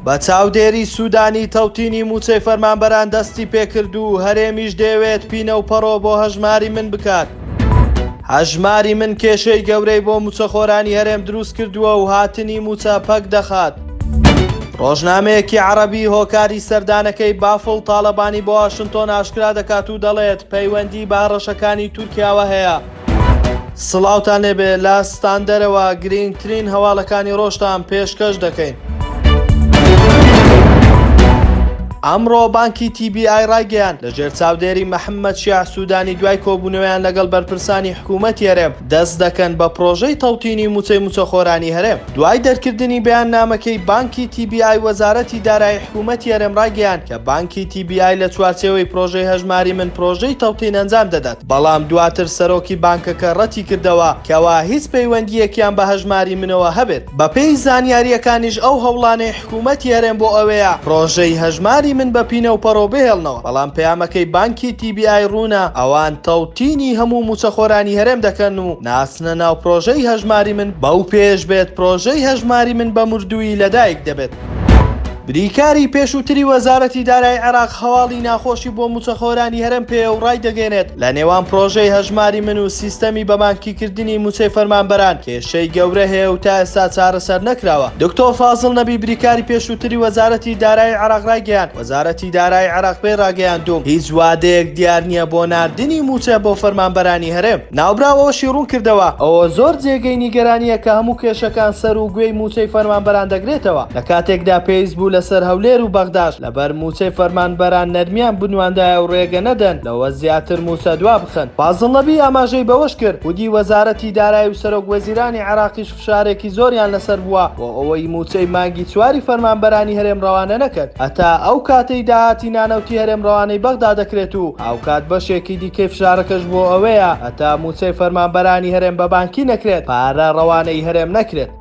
بە چاودێری سوودانی تەوتینی موچەی فەرمانبەران دەستی پێکرد و هەرێمیش دەیەوێت پینە و پەڕۆ بۆ هەژماری من بکات. هەژماری من کێشەی گەورەی بۆ موچەخۆرانی هەرێم دروست کردووە و هاتنی موچە پەک دەخات. ڕۆژنامەیەکی عەرەبی هۆکاری سەردانەکەی بافڵ تاڵەبانی بۆ واشنتۆن ئاشکرا دەکات و دەڵێت پەیوەندی بە هەڕەشەکانی تورکیاوە هەیە. سڵاوتان لێبێ، لە ستاندەرەوە گرنگترین هەواڵەکانی ڕۆژتان پێشکەش دەکەین. ئەمڕۆ بانکی TBI ڕایگەیاند لەژێر چاودێری محەممەد شیع سوودانی دوای کۆبوونەوەیان لەگەڵ بەرپرسانی حکوومەتی هەرێم دەست دەکەن بە پرۆژەی تەوتینی موچەی موچەخۆرانی هەرێم. دوای دەرکردنی بەیاننامەکەی بانکی TBI وەزارەتی دارایی حکوومەتی هەرێم ڕایگەیاند کە بانکی TBI لە چوارچێوەی پرۆژەی هەژماری من پرۆژەی تەوتین ئەنجام دەدات، بەڵام دواتر سەرۆکی بانکەکە ڕەتی کردەوە کەوا هیچ پەیوەندیەکیان بە هەژماری منەوە هەبێت. بەپێی زانیاریەکانیش ئەو هەوڵانەی حکوومەتی هەرێم بۆ ئەوەیە پرۆژەی هەژماری من بە پینە و پەڕۆ بهێڵنەوە، بەڵام پەیامەکەی بانکی TBI ڕوونە ئەوان تەوتینی هەموو موچەخۆرانی هەرێم دەکەن و ناسنە ناو پرۆژەی هەژماری من بەو پێش بێت پرۆژەی هەژماری من بە مردووی لەدایک دەبێت. بریکاری پێشووتری وەزارەتی دارایی عێراق هەواڵی ناخۆشی بۆ موچەخۆرانی هەرێم پێ و ڕای دەگەێنێت لە نێوان پرۆژەی هەژماری من و سیستەمی بەبانکیکردنی موچەی فەرمانبەران کێشەی گەورە هەیە و تا ئێستا چارەسەر نەکراوە. دکتۆر فازڵ نەبی بریکاری پێشووتری وەزارەتی دارایی عێراق ڕایگەیاند وەزارەتی دارایی عێراق پێی ڕاگەیاندووم هیچ وادەیەک دیار نییە بۆ ناردنی موچە بۆ فەرمانبەرانی هەرێم. ناوبراوەوەشی ڕوون کردەوە ئەوە زۆر جێگەی نیگەرانیە کە هەموو کێشەکان سەر و گوێی موچەی فەرمانبەران دەگرێتەوە لە کاتێکدا پێویست بوو لەسەر هەولێر و بەغداد لەبەر موچەی فەرمانبەران نەرمیان بنواندایە و ڕێگە نەدەن لەوە زیاتر موچە دوا بخەن. فازڵ نەبی ئاماژەی بەوەش کرد وتی وەزارەتی دارایی و سەرۆک وەزیرانی عێراقیش فشارێکی زۆریان لەسەر بووە بۆ ئەوەی موچەی مانگی چواری فەرمانبەرانی هەرێم ڕەوانە نەکرد، هەتا ئەو کاتەی داهاتی نانەوتی هەرێم ڕەوانەی بەغداد دەکرێت و ئەو کات بەشێکی دیکەی فشارەکەش بۆ ئەوەیە هەتا موچەی فەرمانبەرانی هەرێم بە بانکی نەکرێت، پارە ڕەوانەی هەرێم نەکرێت.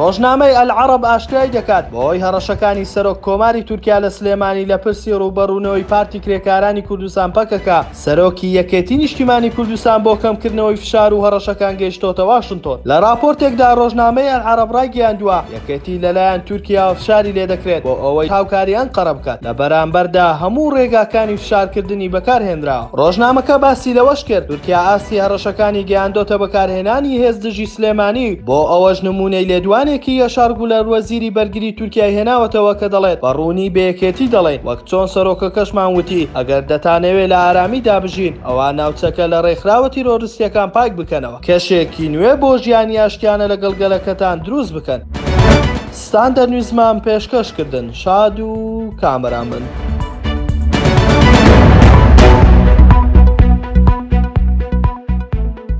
ڕۆژنامەی ئەلعەرەب ئاشکرای دەکات بۆی هەڕەشەکانی سەرۆک کۆماری تورکیا لە سلێمانی لە پرسی ڕوبەڕوونەوەی پارتی کرێکارانی کوردستان پەکەکە سەرۆکی یەکێتی نیشتیمانی کوردستان بۆ کەمکردنەوەی فشار و هەڕەشەکان گەیشتۆتە واشنتۆن. لە راپۆرتێکدا ڕۆژنامەی ئەلعەرەب ڕایگەیاندووە یەکێتی لەلایەن تورکیا فشاری لێ دەکرێت بۆ ئەوەی هاوکاری ئەنقەرە بکات لە بەرامبەردا هەموو ڕێگاکانی فشارکردنی بەکارهێنراوە. ڕۆژنامەکە باسی لەوەش کرد تورکیا ئاستی هەڕەشەکانی گەیاندۆتە بەکارهێنانی هێز دژی سلێمانی بۆ ئەوەش نمونەی لێدوان یاشار گولەر وەزیری بەرگری تورکیا هێناوەتەوە کە دەڵێت بەڕوونی بەیەکێتی دەڵێن وەک چۆن سەرۆکەکەشمان وتی ئەگەر دەتانەوێت لە ئارامی دابژین ئەوە ناوچەکە لە ڕێکخراوە تیرۆریستیەکان پاک بکەنەوە، کێشێکی نوێ بۆ ژیانی ئاشتیانە لەگەڵ گەلەکەتان دروست بکەن. ستاندەر نیوزمان پێشکەشکردن شاد و کامەران بن.